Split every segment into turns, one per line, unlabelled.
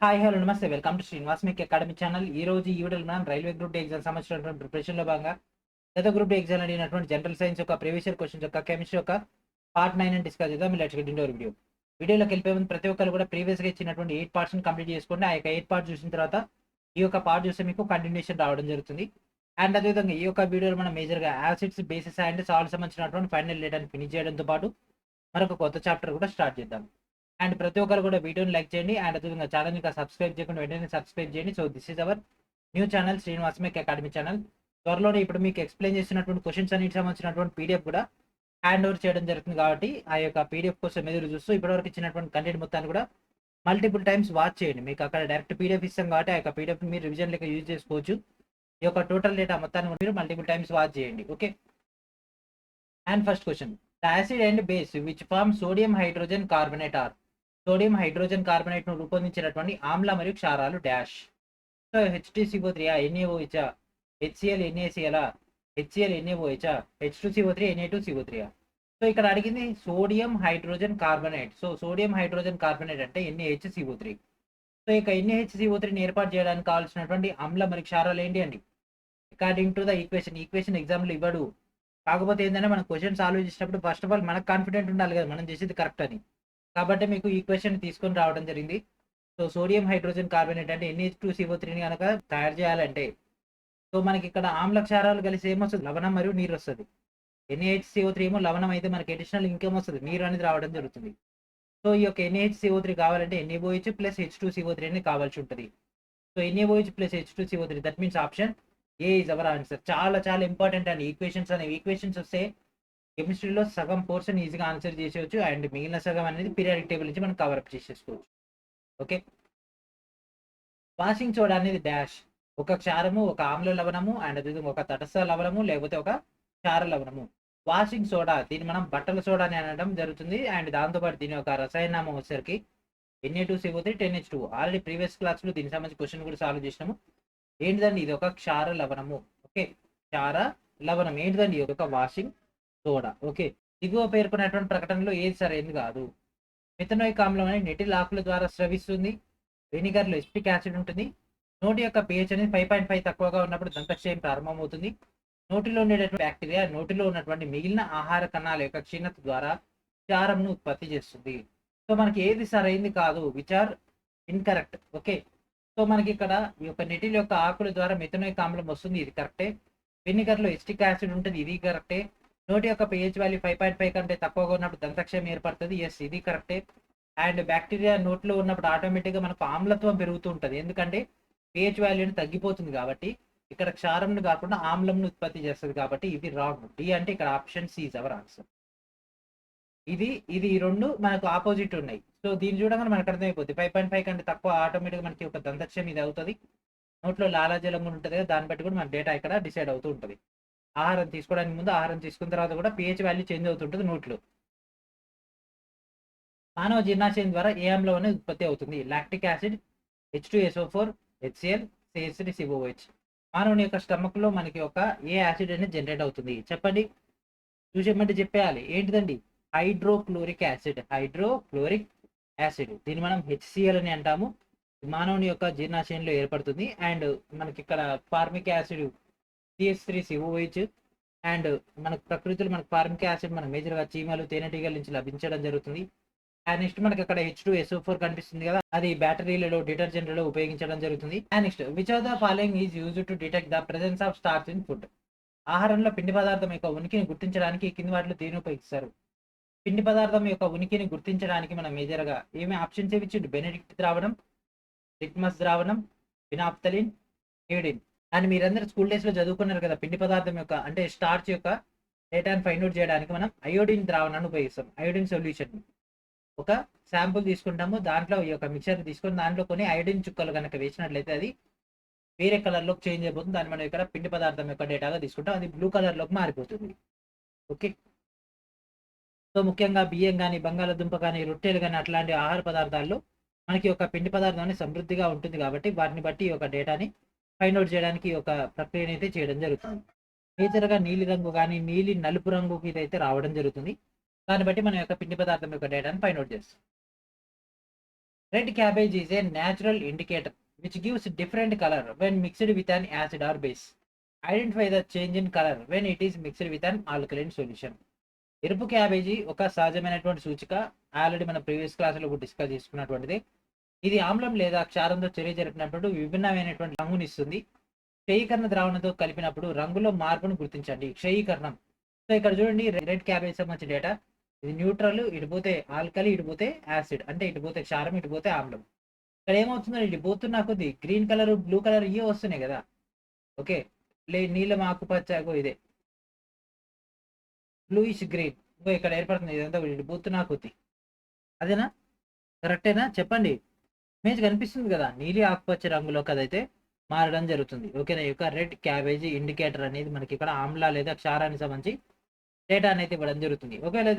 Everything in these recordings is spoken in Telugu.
హాయ్ హలో నమస్తే వెల్కమ్ టు శ్రీనివాస్ మీకు అకాడమీ ఛానల్. ఈ రోజు ఈ వీడియోలో మనం రైల్వే గ్రూప్ డి ఎగ్జామ్ సంబంధించినటువంటి ప్రిపరేషన్లో భాగంగా గత గ్రూప్ డి ఎగ్జామ్ అడిగినటువంటి జనరల్ సైన్స్ యొక్క ప్రీవియస్ ఇయర్ క్వశ్చన్స్ యొక్క కెమిస్ట్రీ యొక్క పార్ట్ 9 అని డిస్కస్ చేద్దాం. Let's get into video. వీడియోలోకి వెళ్ళిపోయే ముందు ప్రతి ఒక్కరు కూడా ప్రీవియస్గా ఇచ్చినటువంటి 8 పార్ట్స్ని కంప్లీట్ చేసుకోండి. ఆ యొక్క 8 పార్ట్స్ చూసిన తర్వాత ఈ యొక్క పార్ట్ చూస్తే మీకు కంటిన్యూషన్ రావడం జరుగుతుంది. అండ్ అదేవిధంగా ఈ యొక్క వీడియోలో మనం మేజర్గా యాసిడ్స్, బేసిస్ అండ్ సాల్ట్ సంబంధించినటువంటి ఫైనల్ డేటాని ఫినిష్ చేయడంతో పాటు మరొక కొత్త చాప్టర్ కూడా స్టార్ట్ చేద్దాం. అండ్ ప్రతి ఒక్కరు కూడా వీడియోని లైక్ చేయండి. అండ్ అదేవిధంగా ఛానల్ ఇంకా సబ్స్క్రైబ్ చేయకుండా వెంటనే సబ్స్క్రైబ్ చేయండి. So this is our new channel Srinivas make academy channel. త్వరలోనే ఇప్పుడు మీకు ఎక్స్ప్లెయిన్ చేసినటువంటి క్వశ్చన్స్ అన్నిటికి సంబంధించినటువంటి పీడిఎఫ్ కూడా హ్యాండ్ ఓవర్ చేయడం జరుగుతుంది. కాబట్టి ఆ యొక్క పీడిఎఫ్ కోసం ఎదురు చూస్తూ ఇప్పటివరకు ఇచ్చినటువంటి కంటెంట్ మొత్తాన్ని కూడా మల్టిపుల్ టైమ్స్ వాచ్ చేయండి. మీకు అక్కడ డైరెక్ట్ పీడిఎఫ్ ఇస్తాం కాబట్టి ఆ యొక్క పీడిఎఫ్ మీరు రివిజన్ లెక్క యూజ్ చేసుకోవచ్చు. ఈ యొక్క టోటల్ డేటా మొత్తాన్ని కూడా మీరు మల్టిపుల్ టైమ్స్ వాచ్ చేయండి. Okay. And first question, the acid and base which form sodium hydrogen carbonate are. Sodium hydrogen carbonate ను రూపొందించినటువంటి ఆమ్ల మరియు క్షారాలు dash. So H2CO3 NaOH, HCl NaCl, HCl NaOH, H2CO3 Na2CO3. So ఇక్కడ అడిగింది sodium hydrogen carbonate. So sodium hydrogen carbonate అంటే NaHCO3. సో ఇక NaHCO3ని ఏర్పాటు చేయడానికి కావాల్సినటువంటి ఆమ్ల మరియు క్షారాలు ఏంటి అండి? అకార్డింగ్ టు ద ఈక్వేషన్ ఎగ్జామ్లో ఇవ్వడు. కాకపోతే ఏంటంటే మనం క్వశ్చన్ సాల్వ్ చేసేటప్పుడు ఫస్ట్ ఆఫ్ ఆల్ మనకు కాన్ఫిడెంట్ ఉండాలి కదా మనం చేసేది కరెక్ట్ అని. కాబట్టి మీకు ఈక్వేషన్ తీసుకొని రావడం జరిగింది. సో సోడియం హైడ్రోజన్ కార్బనేట్ అంటే NH2CO3ని కనుక తయారు చేయాలంటే సో మనకి ఇక్కడ ఆమ్ల క్షారాలు కలిసి ఏమొస్తుంది? లవణం మరియు నీరు వస్తుంది. NaHCO3 ఏమో లవణం అయితే మనకి అడిషనల్ ఇంకేం వస్తుంది? నీరు అనేది రావడం జరుగుతుంది. సో ఈ యొక్క NaHCO3 కావాలంటే NaOH ప్లస్ H2CO3 అనేది కావాల్సి ఉంటుంది. So NaOH plus H2CO3 that means option A is our answer. చాలా చాలా ఇంపార్టెంట్ అండి ఈక్వేషన్స్ అనేవి. ఈక్వేషన్స్ వస్తే కెమిస్ట్రీలో సగం పోర్షన్ ఈజీగా ఆన్సర్ చేసేవచ్చు. అండ్ మిగిలిన సగం అనేది పీరియాడిక్ టేబుల్ నుంచి మనం కవరప్ చేసేసుకోవచ్చు. ఓకే. వాషింగ్ సోడా అనేది డాష్. ఒక క్షారము, ఒక ఆమ్ల లవణము అండ్ అదేవిధంగా ఒక తటస్థ లవణము లేకపోతే ఒక క్షార లవణము. వాషింగ్ సోడా దీన్ని మనం బట్టల సోడా అని అనడం జరుగుతుంది. అండ్ దాంతోపాటు దీని యొక్క రసాయనామం వచ్చేసరికి Na2CO3 10H2. ఆల్రెడీ ప్రీవియస్ క్లాస్లో దీనికి సంబంధించి క్వశ్చన్ కూడా సాల్వ్ చేసినాము. ఏంటిదండి? ఇది ఒక క్షార లవణము. ఓకే, క్షార లవణం ఏంటిదండి? ఇది ఒక వాషింగ్ సోడా. ఓకే. దిగువ పేర్కొన్నటువంటి ప్రకటనలో ఏది సరైనది కాదు. మిథనోయిక్ ఆమ్లం అనేది నెటిల్ ఆకుల ద్వారా స్రవిస్తుంది. వెనిగర్లో ఎస్టిక్ యాసిడ్ ఉంటుంది. నోటి యొక్క pH అనేది 5.5 తక్కువగా ఉన్నప్పుడు దంతక్షయం ప్రారంభమవుతుంది. నోటిలో ఉండేటటువంటి బ్యాక్టీరియా నోటిలో ఉన్నటువంటి మిగిలిన ఆహార కణాల యొక్క క్షీణత ద్వారా క్షారంను ఉత్పత్తి చేస్తుంది. సో మనకి ఏది సరైంది కాదు, which are incorrect. Okay. So మనకి ఇక్కడ ఈ యొక్క నెటిల్ యొక్క ఆకుల ద్వారా మిథనోయిక్ ఆమ్లం వస్తుంది, ఇది కరెక్టే. వెనిగర్లో ఎస్టిక్ యాసిడ్ ఉంటుంది, ఇది కరెక్టే. నోటి యొక్క pH వాల్యూ 5.5 కంటే తక్కువగా ఉన్నప్పుడు దంతక్షయం ఏర్పడుతుంది, ఎస్ ఇది కరెక్టే. అండ్ బ్యాక్టీరియా నోట్లో ఉన్నప్పుడు ఆటోమేటిక్గా మనకు ఆమ్లత్వం పెరుగుతూ ఉంటుంది, ఎందుకంటే pH వాల్యూని తగ్గిపోతుంది కాబట్టి. ఇక్కడ క్షారంను కాకుండా ఆమ్లంను ఉత్పత్తి చేస్తుంది కాబట్టి ఇది రాంగ్. డి అంటే ఇక్కడ option C is our answer. ఇది ఇది ఈ రెండు మనకు ఆపోజిట్ ఉన్నాయి. సో దీన్ని చూడగానే మనకు అర్థమైపోతుంది 5.5 కంటే తక్కువ ఆటోమేటిక్గా మనకి ఒక దంతక్షయం ఇది అవుతుంది. నోట్లో లాలాజలం కూడా ఉంటుంది కదా, దాన్ని బట్టి కూడా మన డేటా ఇక్కడ డిసైడ్ అవుతూ ఉంటుంది. ఆహారం తీసుకోవడానికి ముందు, ఆహారం తీసుకున్న తర్వాత కూడా pH వాల్యూ చేంజ్ అవుతుంటుంది నోట్లో. మానవ జీర్ణాశయం ద్వారా ఏ ఆమ్లం అనేది ఉత్పత్తి అవుతుంది? Lactic acid, H2SO4, HCl, CH3COOH. మానవుని యొక్క స్టమక్ లో మనకి ఒక ఏ యాసిడ్ అనేది జనరేట్ అవుతుంది చెప్పండి. చూసేమంటే చెప్పేయాలి. ఏంటిదండి? Hydrochloric acid. హైడ్రోక్లోరిక్ యాసిడ్ దీన్ని మనం HCl అని అంటాము. మానవుని యొక్క జీర్ణాశయంలో ఏర్పడుతుంది. అండ్ మనకి ఇక్కడ ఫార్మిక్ యాసిడ్ CH3COOH. అండ్ మనకు ప్రకృతిలో మనకు ఫార్మిక్ యాసిడ్ మన మేజర్గా చీమలు, తేనెటీగల నుంచి లభించడం జరుగుతుంది. అండ్ నెక్స్ట్ మనకి అక్కడ H2SO4 కనిపిస్తుంది కదా, అది బ్యాటరీలలో, డిటర్జెంట్లలో ఉపయోగించడం జరుగుతుంది. And next which of the following is used to detect the presence of starch in food. ఆహారంలో పిండి పదార్థం యొక్క ఉనికిని గుర్తించడానికి కింది వాటిలో దేని ఉపయోగిస్తారు? పిండి పదార్థం యొక్క ఉనికిని గుర్తించడానికి మనం మేజర్గా ఏమి ఆప్షన్స్ ఇచ్చి బెనెడిక్ట్ ద్రావణం, లిట్మస్ ద్రావణం, ఫినాప్థలిన్, న్యూడిన్. అండ్ మీరందరూ స్కూల్ డేస్ లో చదువుకున్నారు కదా, పిండి పదార్థం యొక్క అంటే స్టార్చ్ యొక్క డేటాను ఫైండ్ అవుట్ చేయడానికి మనం అయోడిన్ ద్రావణాన్ని ఉపయోగిస్తాం. అయోడిన్ సొల్యూషన్ ఒక శాంపుల్ తీసుకుంటాము, దాంట్లో ఈ యొక్క మిక్చర్ తీసుకొని దాంట్లో కొన్ని అయోడిన్ చుక్కలు కనుక వేసినట్లయితే అది వేరే కలర్లోకి చేంజ్ అయిపోతుంది. దాన్ని మనం ఇక్కడ పిండి పదార్థం యొక్క డేటాగా తీసుకుంటాం, అది బ్లూ కలర్లోకి మారిపోతుంది. ఓకే. సో ముఖ్యంగా బియ్యం కానీ, బంగాళాదుంప కానీ, రొట్టెలు కానీ అట్లాంటి ఆహార పదార్థాల్లో మనకి ఒక పిండి పదార్థం అనేది సమృద్ధిగా ఉంటుంది కాబట్టి వాటిని బట్టి ఈ యొక్క డేటాని ఫైండ్ అవుట్ చేయడానికి ఈ యొక్క ప్రక్రియను అయితే చేయడం జరుగుతుంది. మేజర్గా నీలి రంగు కానీ నీలి నలుపు రంగుకి ఇదైతే రావడం జరుగుతుంది. దాన్ని బట్టి మన యొక్క పిండి పదార్థం యొక్క డేటాను ఫైండ్ అవుట్ చేస్తాం. Red cabbage is a natural indicator which gives different colour when mixed with an acid or base. Identify the change in colour when it is mixed with an alkaline solution. ఎరుపు క్యాబేజీ ఒక సహజమైనటువంటి సూచిక. ఆల్రెడీ మన ప్రీవియస్ క్లాసులో డిస్కస్ చేసుకున్నటువంటిది. ఇది ఆమ్లం లేదా క్షారంతో చర్య జరిపినప్పుడు విభిన్నమైనటువంటి రంగుని ఇస్తుంది. క్షయీకరణ ద్రావణంతో కలిపినప్పుడు రంగులో మార్పును గుర్తించండి. క్షయీకరణం. సో ఇక్కడ చూడండి, రెడ్ క్యాబేజ్ సంబంధించిన డేటా. ఇది న్యూట్రల్, ఇటు పోతే ఆల్కలి, ఇటు పోతే యాసిడ్, అంటే ఇటు పోతే క్షారం, ఇటు పోతే ఆమ్లం. ఇక్కడ ఏమవుతుందో ఇటు పోతున్నా కొద్ది గ్రీన్ కలర్, బ్లూ కలర్ ఇవే వస్తున్నాయి కదా. ఓకే, నీలం ఆకుపచ్చ ఇదే బ్లూయిష్ గ్రీన్ ఇక్కడ ఏర్పడుతుంది. ఇదంతా ఇటు పోతున్నా కొద్ది. అదేనా? కరెక్టేనా? చెప్పండి. ఇమేజ్ కనిపిస్తుంది కదా, నీలి ఆకుపచ్చ రంగులోకి అదైతే మారడం జరుగుతుంది. ఓకేనా? ఈ యొక్క రెడ్ క్యాబేజీ ఇండికేటర్ అనేది మనకి ఇక్కడ ఆమ్ల లేదా క్షారానికి సంబంధించి డేటా అనేది ఇవ్వడం జరుగుతుంది. ఒకవేళ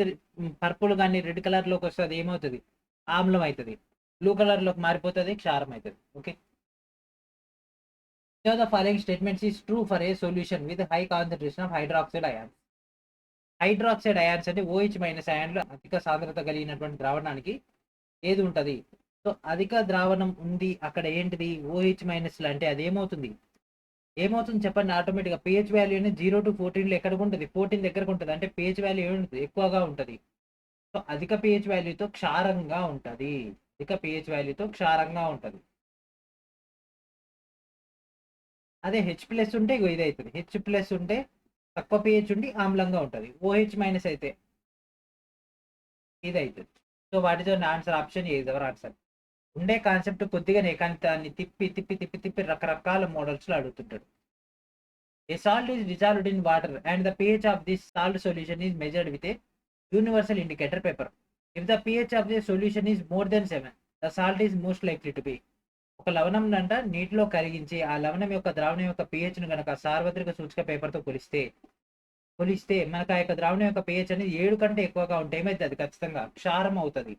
పర్పుల్ కానీ రెడ్ కలర్ లోకి వస్తే అది ఏమవుతుంది? ఆమ్లం అవుతుంది. బ్లూ కలర్ లోకి మారిపోతుంది, క్షారం అవుతుంది. Okay, so the following statements is true for a solution with high concentration of hydroxide ions. Hydroxide ions అంటే OH- అయాన్లు అధిక సాంద్రత కలిగినటువంటి ద్రావణానికి ఏది ఉంటుంది? సో అధిక ద్రావణం ఉంది అక్కడ ఏంటిది? OH- అంటే అది ఏమవుతుంది చెప్పండి? ఆటోమేటిక్గా pH వాల్యూ అనేది 0 to 14 ఎక్కడికి ఉంటుంది? 14 దగ్గరకు ఉంటుంది. అంటే pH వాల్యూ ఏముంటుంది? ఎక్కువగా ఉంటుంది. సో అధిక pH వాల్యూతో క్షారంగా ఉంటుంది. అధిక pH వాల్యూతో క్షారంగా ఉంటుంది. అదే H+ ఉంటే ఇది అవుతుంది. H+ ఉంటే తక్కువ pH ఉండి ఆమ్లంగా ఉంటుంది. OH- అయితే ఇది అవుతుంది. So what is answer? Option A is our answer. ఉండే కాన్సెప్ట్ కొద్దిగానే, కానీ దాన్ని తిప్పి తిప్పి తిప్పి తిప్పి రకరకాల మోడల్స్లో అడుగుతుంటాడు. A salt is dissolved in water and the pH of this salt solution is measured with a universal indicator paper. If the pH of the solution is more than 7, the salt is most likely to be. ఒక లవణం అంట నీటిలో కరిగించి ఆ లవణం యొక్క ద్రావణం యొక్క pH ను కనుక సార్వత్రిక సూచిక పేపర్తో కొలిస్తే మనకు ఆ యొక్క ద్రావణం యొక్క pH అనేది 7 కంటే ఎక్కువగా ఉంటే ఏమైతే అది ఖచ్చితంగా క్షారం అవుతుంది.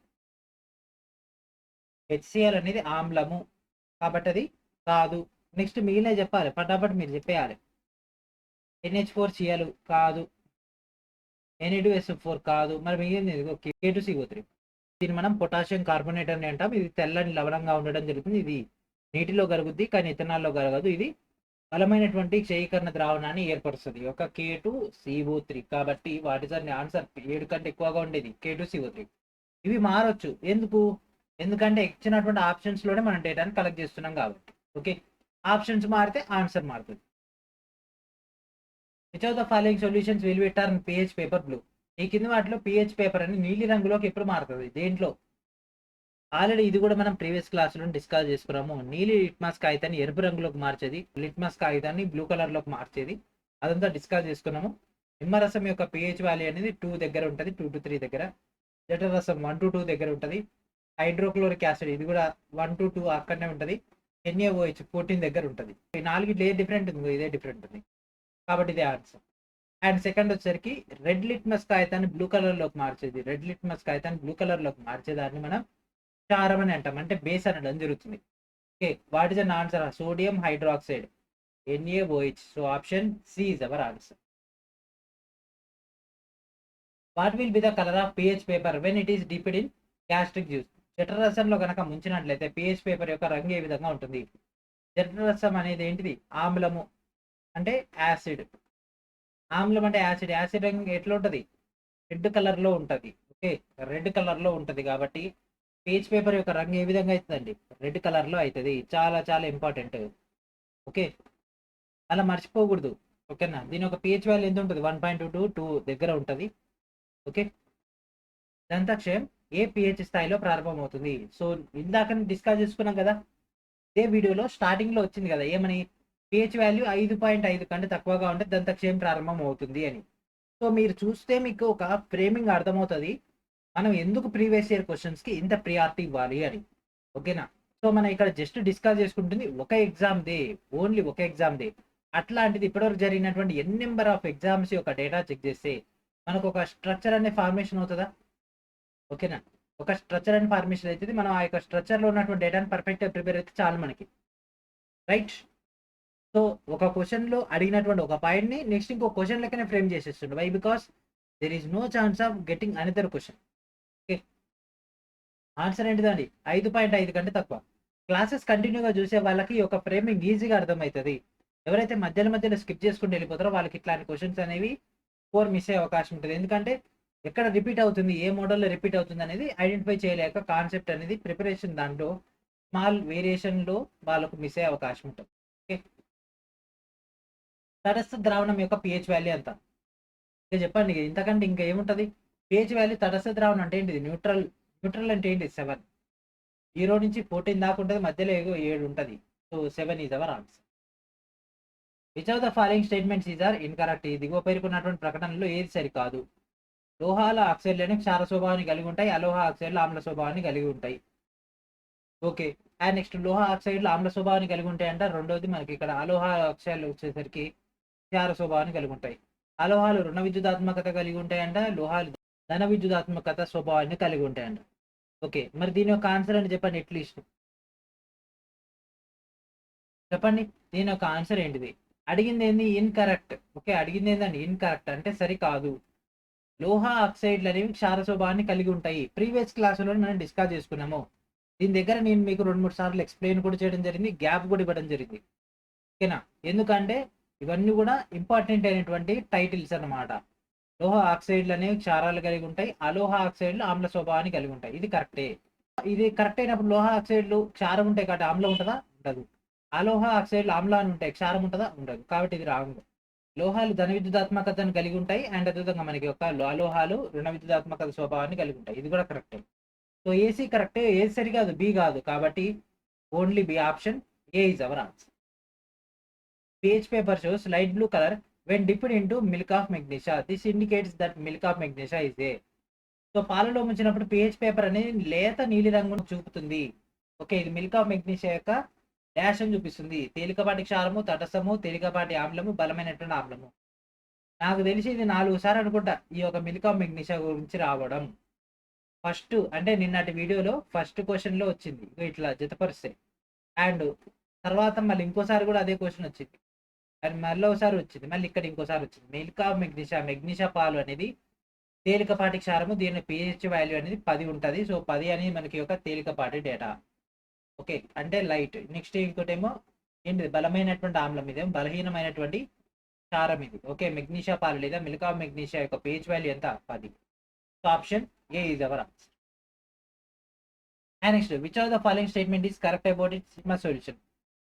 HCl అనేది ఆమ్లము కాబట్టి అది కాదు. నెక్స్ట్ మిగిలిన చెప్పాలి, పటాపట్ మీరు చెప్పేయాలి. NH4Cl కాదు, Na2SO4 కాదు, మరి మిగిలింది K2CO3. దీన్ని మనం పొటాషియం కార్బోనేట్ అని అంటాం. ఇది తెల్లని లవణంగా ఉండడం జరుగుతుంది. ఇది నీటిలో కరుగుద్ది కానీ ఇథనాల్లో కరగదు. ఇది బలమైనటువంటి క్షయీకరణ ద్రావణాన్ని ఏర్పరుస్తుంది. ఒక K2CO3. కాబట్టి వాట్ ఇస్ ఆన్సర్? 7 కంటే ఎక్కువగా ఉండేది K2CO3. ఇవి మారొచ్చు. ఎందుకంటే ఇచ్చినటువంటి ఆప్షన్స్ లోనే మనం డేటాని కలెక్ట్ చేస్తున్నాం కాబట్టి. ఓకే, ఆప్షన్స్ మారితే ఆన్సర్ మారుతుంది. Which of the following solutions will be turn pH paper blue? ఈ కింద వాటిలో pH పేపర్ అని నీలి రంగులోకి ఎప్పుడు మారుతుంది? దేంట్లో? ఆల్రెడీ ఇది కూడా మనం ప్రీవియస్ క్లాసులో డిస్కస్ చేసుకున్నాము. నీలి లిట్మస్ కాగితాన్ని ఎరుపు రంగులోకి మార్చేది, లిట్మస్ కాగితాన్ని బ్లూ కలర్ లోకి మార్చేది, అదంతా డిస్కస్ చేసుకున్నాము. నిమ్మరసం యొక్క pH వాల్యూ అనేది 2 దగ్గర ఉంటుంది, 2 to 3 దగ్గర. జఠరసం 1 to 2 దగ్గర ఉంటుంది. హైడ్రోక్లోరిక్ యాసిడ్ ఇది కూడా 1 to 2 అక్కడనే ఉంటుంది. NaOH 14 దగ్గర ఉంటుంది. ఈ 4 ఏ డిఫరెంట్ ఉంది? ఇదే డిఫరెంట్ ఉంది కాబట్టి ఇదే ఆన్సర్. అండ్ సెకండ్ వచ్చేసరికి రెడ్ లిట్మస్ కాగితాన్ని బ్లూ కలర్ లోకి మార్చేది. రెడ్ లిట్మస్ కాగితాన్ని బ్లూ కలర్ లోకి మార్చేదాన్ని మనం క్షారం అని అంటాం, అంటే బేస్ అనడం జరుగుతుంది. Okay, what is an answer? Sodium hydroxide, NaOH. So option C is our answer. What will be the colour of pH paper when it is dipped in gastric juice? జఠరసంలో కనుక ముంచినట్లయితే pH పేపర్ యొక్క రంగు ఏ విధంగా ఉంటుంది? జఠరసం అనేది ఏంటిది? ఆమ్లము అంటే యాసిడ్. ఆమ్లం అంటే యాసిడ్. యాసిడ్ రంగు ఎట్లా ఉంటుంది? రెడ్ కలర్ లో ఉంటుంది. ఓకే, రెడ్ కలర్ లో ఉంటుంది కాబట్టి pH పేపర్ యొక్క రంగు ఏ విధంగా అవుతుందండి? రెడ్ కలర్ లో అవుతుంది. చాలా చాలా ఇంపార్టెంట్. ఓకే, అలా మర్చిపోకూడదు. ఓకేనా? దీని ఒక pH వాల్యూ ఎంత ఉంటుంది? 1.2 to 2 దగ్గర ఉంటుంది. ఓకే, దంతాక్షయం ఏ pH స్థాయిలో ప్రారంభమవుతుంది? సో ఇందాక డిస్కస్ చేసుకున్నాం కదా, ఇదే వీడియోలో స్టార్టింగ్ లో వచ్చింది కదా, ఏమని? pH వాల్యూ 5.5 కంటే తక్కువగా ఉంటే దంతక్షయం ప్రారంభం అవుతుంది అని. సో మీరు చూస్తే మీకు ఒక ఫ్రేమింగ్ అర్థమవుతుంది మనం ఎందుకు ప్రీవియస్ ఇయర్ క్వశ్చన్స్ కి ఇంత ప్రియారిటీ ఇవ్వాలి అని. ఓకేనా? సో మనం ఇక్కడ జస్ట్ డిస్కస్ చేసుకుంటుంది ఒక ఎగ్జామ్ దే, ఓన్లీ ఒక ఎగ్జామ్ దే. అట్లాంటిది ఇప్పటివరకు జరిగినటువంటి ఎన్ నెంబర్ ఆఫ్ ఎగ్జామ్స్ యొక్క డేటా చెక్ చేస్తే మనకు ఒక స్ట్రక్చర్ అనే ఫార్మేషన్ అవుతుందా? ఓకేనా? ఒక స్ట్రక్చర్ అండ్ ఫార్మేషన్ అవుతుంది. మనం ఆ యొక్క స్ట్రక్చర్ లో ఉన్నటువంటి డేటాని పర్ఫెక్ట్ గా ప్రిపేర్ అయితే చాలు మనకి, రైట్? సో ఒక క్వశ్చన్ లో అడిగినటువంటి ఒక పాయింట్ ని నెక్స్ట్ ఇంకో క్వశ్చన్ లెక్కనే ఫ్రేమ్ చేసేస్తుండే. Why? Because there is no chance of getting another question. Okay, answer ఏంటిదండి 5.5 కంటే తక్కువ. క్లాసెస్ కంటిన్యూగా చూసే వాళ్ళకి ఈ యొక్క ఫ్రేమింగ్ ఈజీగా అర్థమవుతుంది. ఎవరైతే మధ్యలో మధ్యలో స్కిప్ చేసుకుంటూ వెళ్ళిపోతారో వాళ్ళకి ఇట్లాంటి క్వశ్చన్స్ అనేవి స్కోర్ మిస్ అయ్యే అవకాశం ఉంటుంది. ఎందుకంటే ఎక్కడ రిపీట్ అవుతుంది, ఏ మోడల్లో రిపీట్ అవుతుంది అనేది ఐడెంటిఫై చేయలేక కాన్సెప్ట్ అనేది ప్రిపరేషన్ దాంట్లో స్మాల్ వేరియేషన్లో వాళ్ళకు మిస్ అయ్యే అవకాశం ఉంటుంది. ఓకే, తటస్థ ద్రావణం యొక్క పిహెచ్ వాల్యూ ఎంత? ఇక చెప్పండి, ఇంతకంటే ఇంకా ఏముంటది? పిహెచ్ వాల్యూ తటస్థ ద్రావణం అంటే ఏంటిది? న్యూట్రల్. న్యూట్రల్ అంటే ఏంటి? 7. 0 నుంచి 14 దాకా ఉంటుంది, మధ్యలో 7 ఉంటుంది. So 7 is our answer. Which of the following statements is or incorrect? దిగువ పేర్కొన్నటువంటి ప్రకటనలో ఏది సరికాదు? లోహాల ఆక్సైడ్లను క్షార స్వభావాన్ని కలిగి ఉంటాయి, అలోహ ఆక్సైడ్లు ఆమ్ల స్వభావాన్ని కలిగి ఉంటాయి. ఓకే, అండ్ నెక్స్ట్ లోహ ఆక్సైడ్లు ఆమ్ల స్వభావాన్ని కలిగి ఉంటాయంట. రెండోది మనకి ఇక్కడ అలోహ ఆక్సైడ్లు వచ్చేసరికి క్షార స్వభావాన్ని కలిగి ఉంటాయి. అలోహాలు రుణ విద్యుదాత్మకత కలిగి ఉంటాయంట, లోహాలు ధన విద్యుదాత్మకత స్వభావాన్ని కలిగి ఉంటాయంట. ఓకే, మరి దీని యొక్క ఆన్సర్ అని చెప్పండి అట్లీస్ట్. చెప్పండి దీని యొక్క ఆన్సర్ ఏంటిది? అడిగింది ఏంది? ఇన్కరెక్ట్. ఓకే, అడిగింది ఏంటండి? ఇన్కరెక్ట్ అంటే సరికాదు. లోహ ఆక్సైడ్లు అనేవి క్షార స్వభావాన్ని కలిగి ఉంటాయి. ప్రీవియస్ క్లాసులో మనం డిస్కస్ చేసుకున్నాము. దీని దగ్గర నేను మీకు 2-3 సార్లు ఎక్స్ప్లెయిన్ కూడా చేయడం జరిగింది, గ్యాప్ కూడా ఇవ్వడం జరిగింది. ఓకేనా? ఎందుకంటే ఇవన్నీ కూడా ఇంపార్టెంట్ అయినటువంటి టైటిల్స్ అన్నమాట. లోహ ఆక్సైడ్లు అనేవి క్షారాలు కలిగి ఉంటాయి, అలోహ ఆక్సైడ్లు ఆమ్ల స్వభావాన్ని కలిగి ఉంటాయి. ఇది కరెక్టే. ఇది కరెక్ట్ అయినప్పుడు లోహ ఆక్సైడ్లు క్షారం ఉంటాయి కాబట్టి ఆమ్లం ఉంటుందా? ఉండదు. అలోహ ఆక్సైడ్లు ఆమ్లాన్ని ఉంటాయి, క్షారం ఉంటుందా? ఉండదు. కాబట్టి ఇది రాంగ్. లోహాలు ధన విద్యుదాత్మకతను కలిగి ఉంటాయి, అండ్ అదేవిధంగా మనకి యొక్క అలోహాలు రుణ విద్యుదాత్మకత స్వభావాన్ని కలిగి ఉంటాయి. ఇది కూడా కరెక్ట్. సో ఏసీ కరెక్టే, ఏది సరికాదు, బి కాదు. కాబట్టి only B option A is our answer. pH paper shows light blue color when dipped into milk of magnesia. This indicates that milk of magnesia is there. So పాలలో ముంచినప్పుడు pH పేపర్ అనేది లేత నీలి రంగును చూపుతుంది. ఓకే, ఇది మిల్క్ ఆఫ్ మెగ్నీషియా యొక్క డాష్ అని చూపిస్తుంది. తేలికపాటి క్షారము, తటస్థము, తేలికపాటి ఆమ్లము, బలమైనటువంటి ఆమ్లము. నాకు తెలిసి ఇది 4 సార్లు అనుకుంటా ఈ యొక్క మిల్క్ ఆఫ్ మెగ్నీషియా గురించి రావడం. ఫస్ట్ అంటే నిన్నటి వీడియోలో ఫస్ట్ క్వశ్చన్ లో వచ్చింది ఇట్లా జతపరిస్తే, అండ్ తర్వాత మళ్ళీ ఇంకోసారి కూడా అదే క్వశ్చన్ వచ్చింది, అండ్ మళ్ళీ ఒకసారి వచ్చింది, మళ్ళీ ఇక్కడ ఇంకోసారి వచ్చింది. మిల్క్ ఆఫ్ మెగ్నీషియా, మెగ్నీషియా పాలు అనేది తేలికపాటి క్షారము, దీని పిహెచ్ వాల్యూ అనేది 10 ఉంటుంది. సో 10 అనేది మనకి ఒక తేలికపాటి డేటా. ఓకే, అంటే లైట్. నెక్స్ట్ ఇంకోటేమో ఏంటిది? బలమైనటువంటి ఆమ్లం, ఇదేమో బలహీనమైనటువంటి క్షారం ఇది. ఓకే, మెగ్నీషియా పాలు లేదా మిల్క్ ఆఫ్ మెగ్నీషియా యొక్క పిహెచ్ వాల్యూ ఎంత? 10. So option A is our answer. And next, which of the following statement is correct about its litmus solution?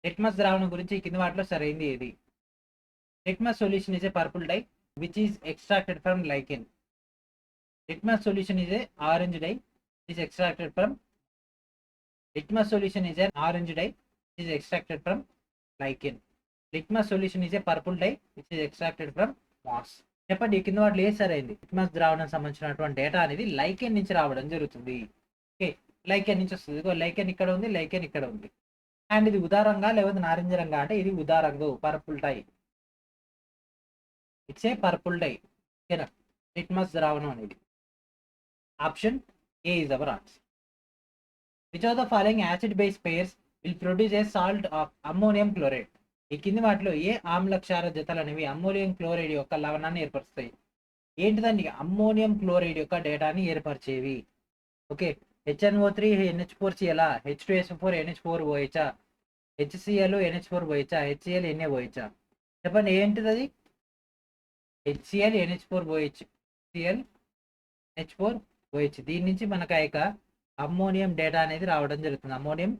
Litmus ద్రావణం గురించి కింది వాటిలో సరైనది ఏది? Litmus solution is a purple dye which is extracted from lichen. Litmus solution is a orange dye is extracted from litmus solution is an orange dye which is extracted from lichen. Litmus solution is a purple dye which is extracted from moss. చెప్పండి కింద వాటిలో ఏ సరైంది? లిట్మస్ ద్రావణం సంబంధించినటువంటి డేటా అనేది లైకెన్ నుంచి రావడం జరుగుతుంది. ఓకే, లైకెన్ నుంచి వస్తుంది. ఇదిగో లైకెన్ ఇక్కడ ఉంది, లైకెన్ ఇక్కడ ఉంది. అండ్ ఇది ఉదారంగా లేకపోతే నారింజ రంగా అంటే ఇది ఉదారంగు, purple dye. It's a purple dye. ఓకేనా? లిట్మస్ ద్రావణం అనేది. Option A is our answer. Which of the following acid base pairs will produce a salt of ammonium chloride? ఈ కింది వాటిలో ఏ ఆమ్ల క్షార జతలు అనేవి అమ్మోనియం క్లోరైడ్ యొక్క లవణాన్ని ఏర్పరుస్తాయి? ఏంటిదండి? అమ్మోనియం క్లోరైడ్ యొక్క డేటాని ఏర్పరిచేవి. Okay, HNO3 NH4Cl, H2SO4 NH4OH, HCl NH4OH, HCl NaOH. చెప్పండి ఏంటిది అది? HCl NH4OH, HCl NH4OH. దీని నుంచి మనకు ఆ యొక్క అమ్మోనియం డేటా అనేది రావడం జరుగుతుంది. అమ్మోనియం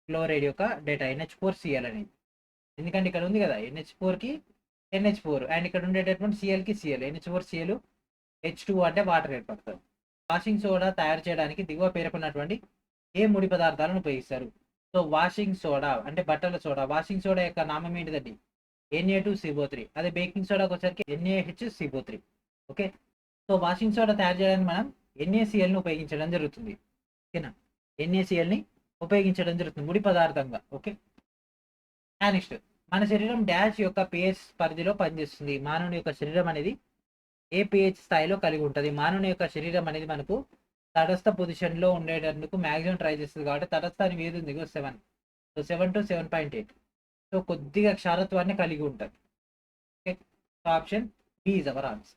క్లోరైడ్ యొక్క డేటా NH4Cl అనేది. ఎందుకంటే ఇక్కడ ఉంది కదా NH4కి NH4, అండ్ ఇక్కడ ఉండేటటువంటి Clకి Cl, NH4Cl, H2 అంటే వాటర్ ఏర్పడుతుంది. వాషింగ్ సోడా తయారు చేయడానికి దిగువ పేర్కొన్నటువంటి ఏ ముడి పదార్థాలను ఉపయోగిస్తారు? సో వాషింగ్ సోడా అంటే బట్టల సోడా. వాషింగ్ సోడా యొక్క నామం ఏంటిదండి? Na2CO3. అదే బేకింగ్ సోడాకి వచ్చరికి NaHCO3. Okay, so washing soda తయారు చేయడానికి మనం NaClని ఉపయోగించడం జరుగుతుంది. ఓకేనా? NaClని ఉపయోగించడం జరుగుతుంది ముడి పదార్థంగా. ఓకే, నెక్స్ట్, మన శరీరం డాష్ యొక్క పిహెచ్ పరిధిలో పనిచేస్తుంది. మానవుని యొక్క శరీరం అనేది ఏ పిహెచ్ స్థాయిలో కలిగి ఉంటుంది? మానవుని యొక్క శరీరం అనేది మనకు తటస్థ పొజిషన్లో ఉండేటందుకు మ్యాక్సిమం ట్రై చేస్తుంది. కాబట్టి తటస్థానికి ఏది ఉంది? 7. So 7 to 7.8. సో కొద్దిగా క్షారత్వాన్ని కలిగి ఉంటుంది. Okay, so option B is our answer.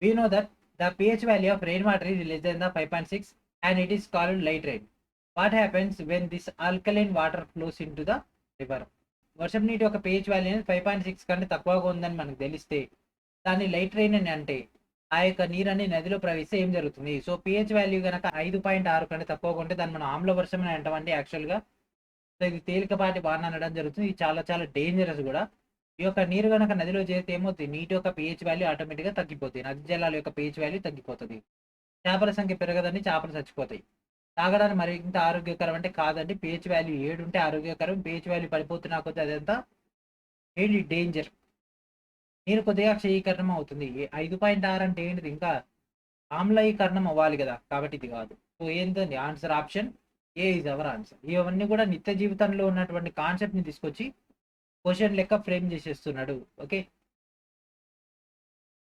We know that the pH value of rain water is less than the 5.6 and it is called light rain. What happens when this alkaline water flows into the river? వర్షం నీటి యొక్క pH వాల్యూ అనేది 5.6 కంటే తక్కువగా ఉందని మనకు తెలిస్తే దాన్ని లైట్ రెయిన్ అని అంటే ఆ యొక్క నీరని నదిలో ప్రవహిస్తే ఏం జరుగుతుంది? సో pH వాల్యూ కనుక 5.6 కంటే తక్కువగా ఉంటే దాన్ని మనం ఆమ్ల వర్షం అని అంటామండి యాక్చువల్గా. సో ఇది తేలికపాటి వాన అనడం జరుగుతుంది. ఇది చాలా చాలా డేంజరస్ కూడా. ఈ యొక్క నీరు కనుక నదిలో చేరితే ఏమవుతుంది? నీటి యొక్క pH వాల్యూ ఆటోమేటిక్గా తగ్గిపోతుంది. నది జలాల యొక్క pH వాల్యూ తగ్గిపోతుంది. చేపల సంఖ్య పెరగదండి, చేపలు చచ్చిపోతాయి. తాగడానికి మరింత ఆరోగ్యకరం అంటే కాదండి. pH వాల్యూ 7 ఉంటే ఆరోగ్యకరం. pH వాల్యూ పడిపోతున్నా కొద్దీ అదంతా ఏంటి డేంజర్. నీరు కొద్దిగా క్షయీకరణం అవుతుంది. 5.6 అంటే ఏంటిది? ఇంకా ఆమ్లయీకరణం అవ్వాలి కదా, కాబట్టి ఇది కాదు. సో ఏంటండి answer? Option A is our answer. ఇవన్నీ కూడా నిత్య జీవితంలో ఉన్నటువంటి కాన్సెప్ట్ ని తీసుకొచ్చి క్వశ్చన్ లెక్క ఫ్రేమ్ చేసేస్తున్నాడు. Okay,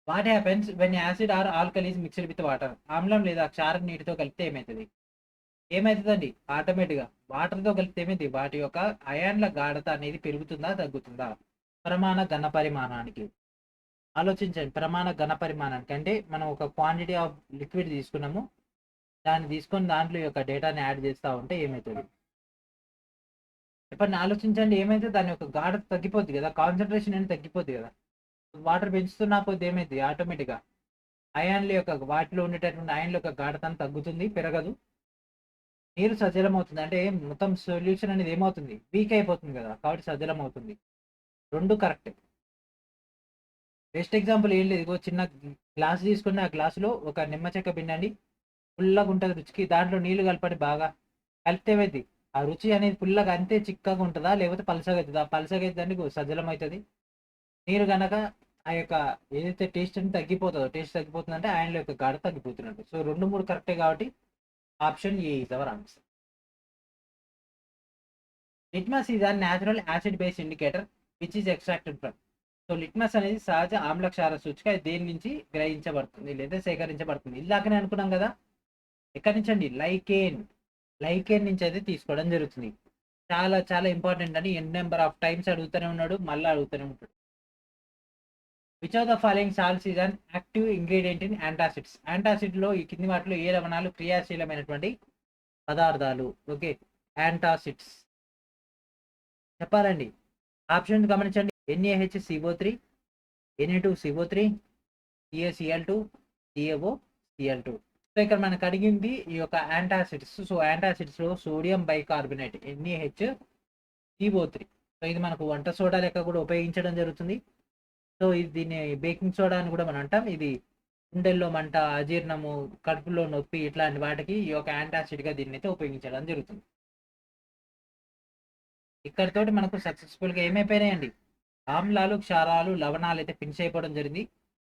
what happens when acid or alkalis mixed with water? ఆమ్లం లేదా క్షారం నీటితో కలిపితే ఏమవుతుంది? ఏమవుతుందండి? ఆటోమేటిక్గా వాటర్తో కలిపితే ఏమైంది? వాటి యొక్క అయాన్ల గాఢత అనేది పెరుగుతుందా తగ్గుతుందా? ప్రమాణ ఘన పరిమాణానికి ఆలోచించండి. ప్రమాణ ఘన పరిమాణానికి అంటే మనం ఒక క్వాంటిటీ ఆఫ్ లిక్విడ్ తీసుకున్నాము, దాన్ని తీసుకొని దాంట్లో యొక్క డేటాని యాడ్ చేస్తూ ఉంటే ఏమవుతుంది? ఎప్పటిని ఆలోచించండి. ఏమైతే దాని యొక్క గాఢత తగ్గిపోద్ది కదా, కాన్సన్ట్రేషన్ అనేది తగ్గిపోద్ది కదా. వాటర్ పెంచుతున్నా పోతే ఏమైంది? ఆటోమేటిక్గా అయాన్ల యొక్క వాటిలో ఉండేటటువంటి అయాన్ల యొక్క గాఢత తగ్గుతుంది, పెరగదు. నీరు సజలం అవుతుంది అంటే మొత్తం సొల్యూషన్ అనేది ఏమవుతుంది? వీక్ అయిపోతుంది కదా, కాబట్టి సజలం అవుతుంది. రెండు కరెక్ట్. బెస్ట్ ఎగ్జాంపుల్ ఏం లేదు, ఇగో చిన్న గ్లాస్ తీసుకుని ఆ గ్లాసులో ఒక నిమ్మ చెక్క పిండండి, పుల్లగా ఉంటుంది రుచికి. దాంట్లో నీళ్లు కలపండి, బాగా కలిపితే ఏమైంది? ఆ రుచి అనేది పుల్లగా అంతే చిక్కగా ఉంటుందా, లేకపోతే పలసగా అవుతుందా? పలసగా అవుతుందండి, సజలం అవుతుంది. నీరు కనుక ఆ యొక్క ఏదైతే టేస్ట్ అని తగ్గిపోతుందో, టేస్ట్ తగ్గిపోతుంది అంటే ఆయనలో యొక్క గాఢ తగ్గిపోతున్నట్టు. సో 2, 3 కరెక్టే కాబట్టి option A is our answer. Litmus is a natural acid base indicator which is extracted from. So litmus అనేది సహజ ఆమ్లక్షార సూచిక. దేని నుంచి గ్రహించబడుతుంది లేదా సేకరించబడుతుంది? ఇలాగనే అనుకున్నాం కదా. ఎక్కడి నుంచి అండి? లైకేన్. లైకేన్ నుంచి అయితే తీసుకోవడం జరుగుతుంది. చాలా చాలా ఇంపార్టెంట్ అని ఎన్ నెంబర్ ఆఫ్ టైమ్స్ అడుగుతూనే ఉన్నాడు, మళ్ళీ అడుగుతూనే ఉంటాడు. Which of the following salts is an active ingredient in antacids? Antacid లో ఈ కింది వాటిలో ఏ లవణాలు క్రియాశీలమైనటువంటి పదార్థాలు? ఓకే, యాంటాసిడ్స్ చెప్పాలండి. ఆప్షన్ గమనించండి. NaHCO3, Na2CO3, CaCl2, CaOCl2. So ఇక్కడ మనకు అడిగింది ఈ యొక్క యాంటాసిడ్స్. సో యాంటాసిడ్స్ లో సోడియం బైకార్బోనేట్ NaHCO3. సో ఇది మనకు వంట సోడా లెక్క కూడా ఉపయోగించడం జరుగుతుంది. సో ఇది దీన్ని బేకింగ్ సోడా అని కూడా మనం అంటాం. ఇది గుండెల్లో మంట, అజీర్ణము, కడుపులో నొప్పి ఇట్లాంటి వాటికి ఈ యొక్క యాంటాసిడ్ గా దీన్ని అయితే ఉపయోగించడం జరుగుతుంది. ఇక్కడితోటి మనకు సక్సెస్ఫుల్ గా ఏమైపోయినాయండి? ఆమ్లాలు, క్షారాలు, లవణాలు అయితే ఫినిష్ అయిపోవడం జరిగింది.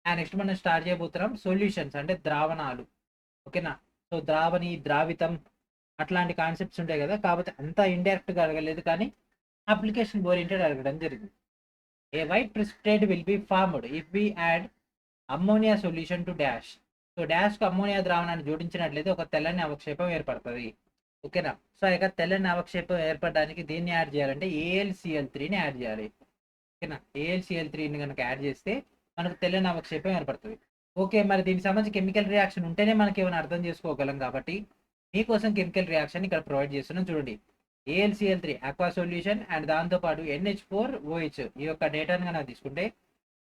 అండ్ నెక్స్ట్ మనం స్టార్ట్ చేయబోతున్నాం సొల్యూషన్స్ అంటే ద్రావణాలు. ఓకేనా? సో ద్రావణి, ద్రావితం అట్లాంటి కాన్సెప్ట్స్ ఉంటాయి కదా, కాకపోతే అంత ఇండైరెక్ట్ గా అడగలేదు, కానీ అప్లికేషన్ ఓరియంటెడ్ అడగడం జరిగింది. A white precipitate will be formed if we add ammonia solution to dash. So dash కు అమ్మోనియా ద్రావణాన్ని జోడించినట్లయితే ఒక తెల్లని అవక్షేపం ఏర్పడుతుంది. ఓకేనా? సో ఇక తెల్లని అవక్షేపం ఏర్పడడానికి దీన్ని యాడ్ చేయాలంటే AlCl3ని యాడ్ చేయాలి. ఓకేనా? AlCl3ని కనుక యాడ్ చేస్తే మనకు తెల్లని అవక్షేపం ఏర్పడుతుంది. ఓకే, మరి దీనికి సంబంధించి కెమికల్ రియాక్షన్ ఉంటేనే మనకి ఏమైనా అర్థం చేసుకోగలం, కాబట్టి మీకోసం కెమికల్ రియాక్షన్ ఇక్కడ ప్రొవైడ్ చేస్తున్నాం చూడండి. AlCl3 aqua సొల్యూషన్ అండ్ దాంతోపాటు NH4OH ఈ యొక్క డేటాను కనుక తీసుకుంటే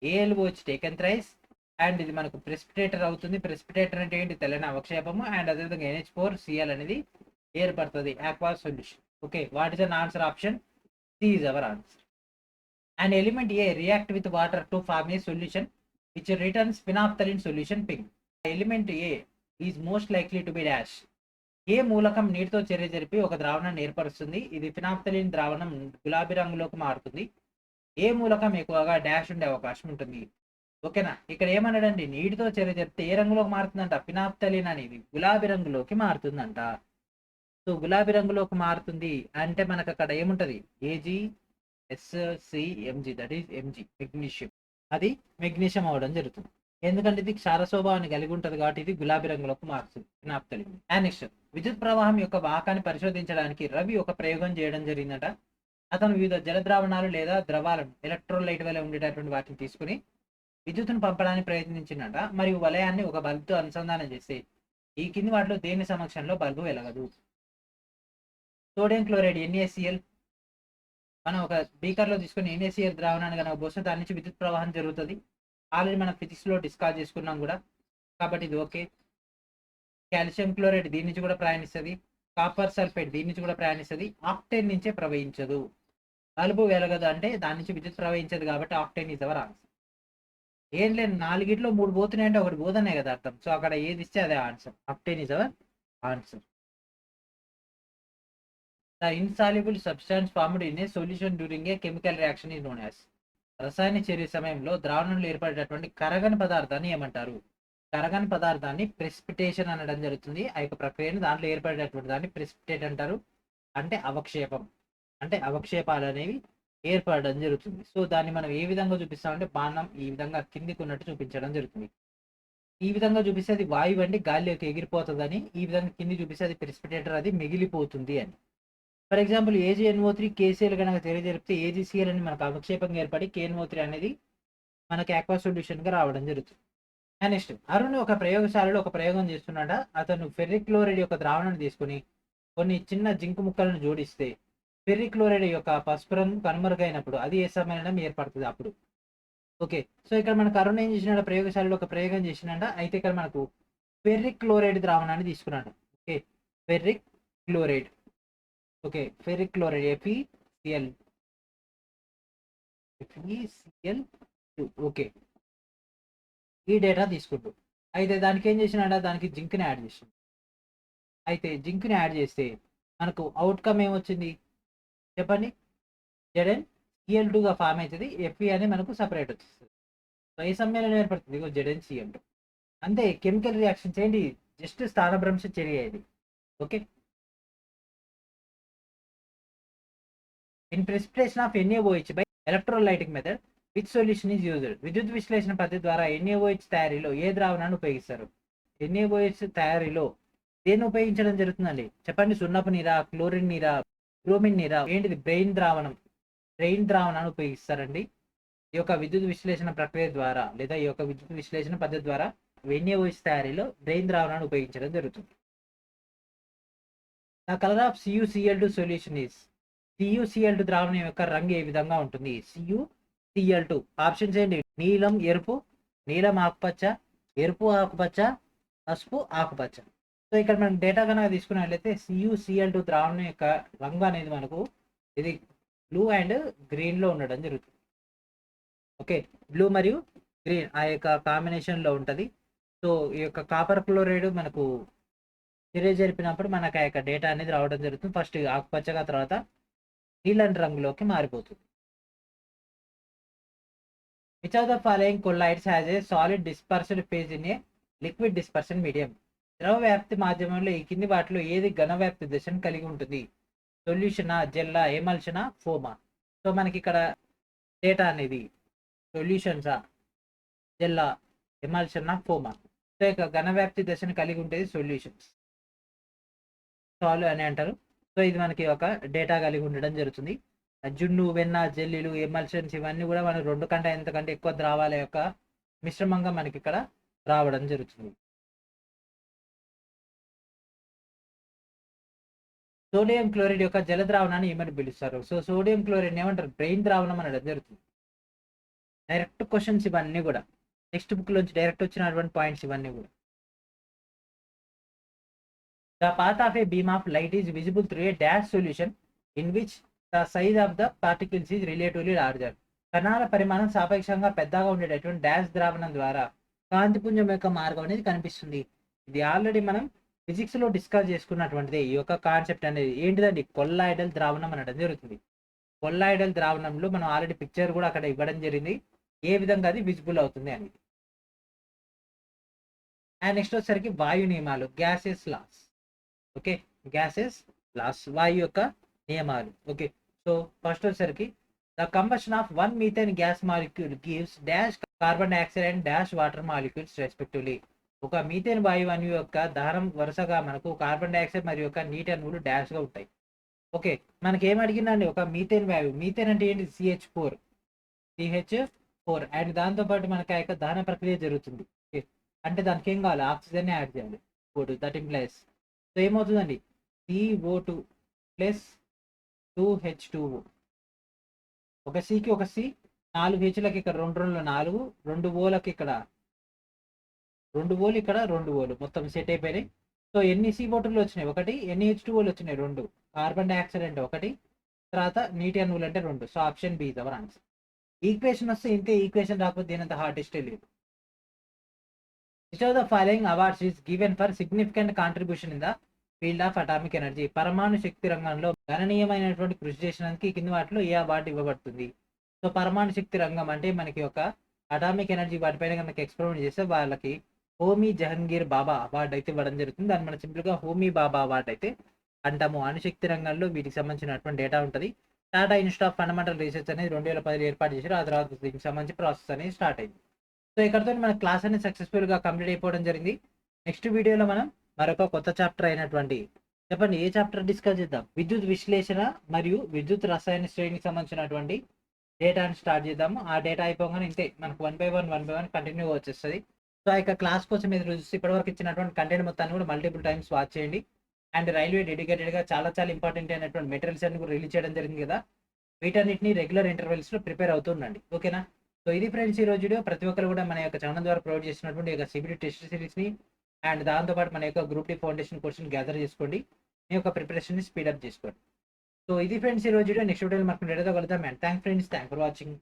AlOH టేకెన్ థ్రైస్ అండ్ ఇది మనకు ప్రెసిపిటేటర్ అవుతుంది. ప్రెసిపిటేటర్ అంటే ఏంటి? తెల్లని అవక్షేపము. అండ్ అదేవిధంగా NH4Cl అనేది ఏర్పడుతుంది aqua solution. Okay, what is an answer? Option C is our answer. And element A react with water to form a solution which returns phenolphthalein solution pink. Element A is most likely to be dash. ఏ మూలకం నీటితో చర్య జరిపి ఒక ద్రావణాన్ని ఏర్పరుస్తుంది? ఇది ఫినాప్థలిన్ ద్రావణం గులాబీ రంగులోకి మారుతుంది. ఏ మూలకం ఎక్కువగా డాష్ ఉండే అవకాశం ఉంటుంది? ఓకేనా? ఇక్కడ ఏమన్నాడండి? నీటితో చర్య జరిపితే ఏ రంగులోకి మారుతుందంట? ఫినాప్థలిన్ అనేది గులాబీ రంగులోకి మారుతుందంట. సో గులాబీ రంగులోకి మారుతుంది అంటే మనకు అక్కడ ఏముంటది? AgSCMg, that is Mg, magnesium. అది మెగ్నీషియం అవడం జరుగుతుంది. ఎందుకంటే ఇది క్షార స్వభావాన్ని కలిగి ఉంటుంది కాబట్టి ఇది గులాబీ రంగులోకి మారుతుంది ఫినాప్థలిన్. అండ్ నెక్స్ట్, విద్యుత్ ప్రవాహం యొక్క వాహకాన్ని పరిశోధించడానికి రవి ఒక ప్రయోగం చేయడం జరిగిందట. అతను వివిధ జల ద్రావణాలు లేదా ద్రవాలను ఎలక్ట్రోలైట్ వల్ల ఉండేటటువంటి వాటిని తీసుకుని విద్యుత్తును పంపడానికి ప్రయత్నించినట మరియు వలయాన్ని ఒక బల్బుతో అనుసంధానం చేస్తే ఈ కింది వాటిలో దేని సమక్షంలో బల్బు వెలగదు? సోడియం క్లోరైడ్ NaCl మనం ఒక బీకర్లో తీసుకుని NaCl ద్రావణాన్ని కనుక పోస్తే దాని నుంచి విద్యుత్ ప్రవాహం జరుగుతుంది. ఆల్రెడీ మనం ఫిజిక్స్లో డిస్కస్ చేసుకున్నాం కూడా, కాబట్టి ఇది ఓకే. కాల్షియం క్లోరైడ్ దీని నుంచి కూడా ప్రయాణిస్తుంది. కాపర్ సల్ఫేట్ దీని నుంచి కూడా ప్రయాణిస్తుంది. ఆక్టేన్ నుంచే ప్రవహించదు. బల్బు వెలగదు అంటే దాని నుంచి విద్యుత్ ప్రవహించదు కాబట్టి ఆక్టేన్ ఇస్ అవర్ ఆన్సర్. ఏం లేదు, 4గిట్లో 3 పోతున్నాయంటే ఒకటి పోదనే కదా అర్థం. సో అక్కడ ఏది ఇస్తే అదే answer. Octane is our answer. The insoluble substance formed in a solution during a chemical reaction is known as. రసాయన చర్య సమయంలో ద్రావణంలో ఏర్పడేటటువంటి కరగని పదార్థాన్ని ఏమంటారు? కరగని పదార్థాన్ని ప్రెసిపిటేషన్ అనడం జరుగుతుంది. ఆ యొక్క ప్రక్రియను దాంట్లో ఏర్పడేటటువంటి దాన్ని ప్రెసిపిటేట్ అంటారు. అంటే అవక్షేపం, అంటే అవక్షేపాలు అనేవి ఏర్పడడం జరుగుతుంది. సో దాన్ని మనం ఏ విధంగా చూపిస్తామంటే బాణం ఈ విధంగా కిందికి ఉన్నట్టు చూపించడం జరుగుతుంది. ఈ విధంగా చూపిస్తే అది వాయువు అండి గాలిలోకి ఎగిరిపోతుందని, ఈ విధంగా కింది చూపిస్తే అది ప్రెసిపిటేటర్, అది మిగిలిపోతుంది అని. ఫర్ ఎగ్జాంపుల్ AgNO3 KCl కనుక తెలియజెప్తే AgCl అని మనకు అవక్షేపంగా ఏర్పడి KNO3 అనేది మనకి ఆక్వా సొల్యూషన్గా రావడం జరుగుతుంది. నెక్స్ట్, అరుణ్ ఒక ప్రయోగశాలలో ఒక ప్రయోగం చేస్తున్నాడ. అతను ఫెర్రిక్ క్లోరైడ్ యొక్క ద్రావణాన్ని తీసుకుని కొన్ని చిన్న జింక్ ముక్కలను జోడిస్తే ఫెర్రిక్ క్లోరైడ్ యొక్క పసుపు రంగు కనుమరుగైనప్పుడు అది ఏ సమ్మేళనం ఏర్పడుతుంది అప్పుడు? ఓకే, సో ఇక్కడ మనకు అరుణ్ ఏం చేసినాడు, ప్రయోగశాలలో ఒక ప్రయోగం చేసినాడ. అయితే ఇక్కడ మనకు ఫెర్రిక్ క్లోరైడ్ ద్రావణాన్ని తీసుకున్నాడు. Okay, ferric chloride, okay ferric chloride FeCl, okay ఈ డేటా తీసుకుంటూ అయితే దానికి ఏం చేసినాడ, దానికి జింక్ని యాడ్ చేసాం. అయితే జింక్ని యాడ్ చేస్తే మనకు అవుట్కమ్ ఏమొచ్చింది చెప్పండి? ZnCl2గా ఫామ్ అవుతుంది. Fe అని మనకు సపరేట్ వచ్చేస్తుంది. సో ఈ సమ్మేళనం ఏర్పడుతుంది ZnCl2. అంతే, కెమికల్ రియాక్షన్స్ ఏంటి, జస్ట్ స్థానభ్రంశ చర్య ఇది. Okay, in precipitation of NaOH by electrolytic method which solution is used. విద్యుత్ విశ్లేషణ పద్ధతి ద్వారా NaOH తయారీలో ఏ ద్రావణాన్ని ఉపయోగిస్తారు? NaOH తయారీలో దేన్ని ఉపయోగించడం జరుగుతుందండి చెప్పండి? సున్నపు నీరా, క్లోరిన్ నీరా, బ్రోమిన్ నీరా, ఏంటిది? బ్రెయిన్ ద్రావణాన్ని ఉపయోగిస్తారండి. ఈ యొక్క విద్యుత్ విశ్లేషణ ప్రక్రియ ద్వారా లేదా ఈ యొక్క విద్యుత్ విశ్లేషణ పద్ధతి ద్వారా NaOH తయారీలో బ్రెయిన్ ద్రావణాన్ని ఉపయోగించడం జరుగుతుంది. The colour of CuCl2 solution is. CuCl2 ద్రావణం యొక్క రంగు ఏ విధంగా ఉంటుంది? CuCl2 ఆప్షన్స్ ఏంటి? నీలం ఎరుపు, నీలం ఆకుపచ్చ, ఎరుపు ఆకుపచ్చ, పసుపు ఆకుపచ్చ. సో ఇక్కడ మనం డేటా కనుక తీసుకున్నట్లయితే CuCl2 ద్రావణం యొక్క రంగు అనేది మనకు ఇది బ్లూ అండ్ గ్రీన్లో ఉండడం జరుగుతుంది. ఓకే, బ్లూ మరియు గ్రీన్ ఆ యొక్క కాంబినేషన్లో ఉంటుంది. సో ఈ యొక్క కాపర్ క్లోరైడ్ మనకు చర్య జరిపినప్పుడు మనకు ఆ యొక్క డేటా అనేది రావడం జరుగుతుంది. ఫస్ట్ ఆకుపచ్చగా, తర్వాత నీలం రంగులోకి మారిపోతుంది. Which of the following colloids has a solid dispersion phase in a liquid dispersion medium. ద్రవ వ్యాప్తి మాధ్యమంలో ఈ కింది వాటిలో ఏది ఘన వ్యాప్తి దశను కలిగి ఉంటుంది? సొల్యూషనా, జెల్లా, ఎమల్షనా, ఫోమా? సో మనకి ఇక్కడ డేటా అనేది సొల్యూషన్సా, జెల్లా, ఎమల్షనా, ఫోమా? సో ఇక ఘన వ్యాప్తి దశను కలిగి ఉంటుంది సొల్యూషన్స్, సాల్వ్ అని అంటారు. సో ఇది మనకి ఒక డేటా కలిగి ఉండడం జరుగుతుంది. జున్ను, వెన్న, జెల్లీలు, ఎమల్షన్స్ ఇవన్నీ కూడా మనం 2 కంటే ఎంతకంటే ఎక్కువ ద్రావాల యొక్క మిశ్రమంగా మనకి ఇక్కడ రావడం జరుగుతుంది. సోడియం క్లోరైడ్ యొక్క జల ద్రావణాన్ని ఏమని పిలుస్తారు? సో సోడియం క్లోరైడ్ ఏమంటారు? బ్రెయిన్ ద్రావణం అనడం జరుగుతుంది. డైరెక్ట్ క్వశ్చన్స్ ఇవన్నీ కూడా టెక్స్ట్ బుక్ లోంచి డైరెక్ట్ వచ్చినటువంటి పాయింట్స్ ఇవన్నీ కూడా. The path of a beam of light is visible through a dash solution in which the size of the particles is relatively larger. కణాల పరిమాణం సాపేక్షంగా పెద్దగా ఉండేటటువంటి డాష్ ద్రావణం ద్వారా కాంతిపుంజం యొక్క మార్గం అనేది కనిపిస్తుంది. ఇది ఆల్రెడీ మనం ఫిజిక్స్ లో డిస్కస్ చేసుకున్నటువంటిది. ఈ యొక్క కాన్సెప్ట్ అనేది ఏంటిదండి? కొల్లాయిడల్ ద్రావణం అనడం జరుగుతుంది. కొల్లాయిడల్ ద్రావణంలో మనం ఆల్రెడీ పిక్చర్ కూడా అక్కడ ఇవ్వడం జరిగింది, ఏ విధంగా అది విజిబుల్ అవుతుంది అని. అండ్ నెక్స్ట్ వచ్చేసరికి వాయు నియమాలు, gases laws. Okay, gases laws, వాయు యొక్క నియమాలు. ఓకే, సో ఫస్ట్ వచ్చేసరికి the combustion of 1 methane gas molecule gives dash carbon dioxide and dash water molecules respectively. ఒక మీథేన్ వాయువు అణువు యొక్క దహనం వరుసగా మనకు కార్బన్ డైఆక్సైడ్ మరియు యొక్క నీటి అణువులు డాష్గా ఉంటాయి. ఓకే, మనకి ఏం అడిగిందండి? ఒక మీథేన్ వాయువు, మీథేన్ అంటే ఏంటి? CH4 4 అండ్ దాంతోపాటు మనకి ఆ యొక్క దహన ప్రక్రియ జరుగుతుంది. ఓకే. అంటే దానికి ఏం కావాలి? ఆక్సిజన్ యాడ్ చేయాలి. O2 దట్ ఇంప్లైస్ సో ఏమవుతుందండి? CO2 plus 2H2O. ఒక సికి ఒక సి, 4 హెచ్లకి ఇక్కడ 2 2 4, 2 ఓలకి ఇక్కడ 2 ఓలు, ఇక్కడ 2 ఓలు మొత్తం సెట్ అయిపోయినాయి. సో ఎన్ని CO2లు వచ్చినాయి? 1. ఎన్ని H2ఓలు వచ్చినాయి? 2. కార్బన్ డైఆక్సైడ్ అంటే 1, తర్వాత నీటి అణువులు అంటే 2. So option B is our answer. Equation వస్తే ఇంతే, ఈక్వేషన్ రాకపోతే దీనంత హార్డెస్టే లేదు. Which of the following awards is given for significant contribution in the field of atomic energy? పరమాణు శక్తి రంగంలో గణనీయమైనటువంటి కృషి చేసినందుకు ఈ కింది వాటిలో ఏ అవార్డు ఇవ్వబడుతుంది? సో పరమాణు శక్తి రంగం అంటే మనకి ఒక అటామిక్ ఎనర్జీ వాటిపైన కనుక ఎక్స్పెరిమెంట్ చేస్తే వాళ్ళకి హోమీ జహంగీర్ బాబా అవార్డు అయితే ఇవ్వడం జరుగుతుంది. దాన్ని మనం సింపుల్గా హోమీ బాబా అవార్డు అయితే అంటాము. అణుశక్తి రంగంలో వీటికి సంబంధించినటువంటి డేటా ఉంటుంది. Tata institute of fundamental research అనేది 2010 ఏర్పాటు చేశారు. ఆ తర్వాత దీనికి సంబంధించి ప్రాసెస్ అనేది స్టార్ట్ అయింది. సో ఇక్కడతో మన క్లాస్ అనేది సక్సెస్ఫుల్గా కంప్లీట్ అయిపోవడం జరిగింది. నెక్స్ట్ వీడియోలో మనం మరొక కొత్త చాప్టర్ అయినటువంటి, చెప్పండి ఏ చాప్టర్ డిస్కస్ చేద్దాం? విద్యుత్ విశ్లేషణ మరియు విద్యుత్ రసాయన శ్రేణికి సంబంధించినటువంటి డేటాని స్టార్ట్ చేద్దాము. ఆ డేటా అయిపోగానే ఇంతే మనకు 1 by 1 కంటిన్యూగా వచ్చేస్తుంది. సో ఆ యొక్క క్లాస్ కోసం ఎదురు చూసి ఇప్పటివరకు ఇచ్చినటువంటి కంటెంట్ మొత్తాన్ని కూడా మల్టిపుల్ టైమ్స్ వాచ్ చేయండి. అండ్ రైల్వే డెడికేటెడ్గా చాలా ఇంపార్టెంట్ అయినటువంటి మెటీరియల్స్ అన్ని కూడా రిలీజ్ చేయడం జరిగింది కదా, వీటన్నిటిని రెగ్యులర్ ఇంటర్వెల్స్లో ప్రిపేర్ అవుతుండండి. ఓకేనా? సో ఇది ఫ్రెండ్స్ ఈ రోజు వీడియో. ప్రతి ఒక్కరు కూడా మన యొక్క ఛానల్ ద్వారా ప్రొవైడ్ చేసినటువంటి యొక్క సిబిటి టెస్ట్ సిరీస్ని అండ్ దాంతోపాటు మన యొక్క గ్రూప్ డి ఫౌండేషన్ కోర్సుని గ్యాదర్ చేసుకోండి. మీ యొక్క ప్రిపరేషన్ని స్పీడప్ చేసుకోండి. సో ఇది ఫ్రెండ్స్ ఈ రోజు వీడియో. నెక్స్ట్ వీడియోలో మనకు డేటాతో కలుద్దాం. And thank for watching.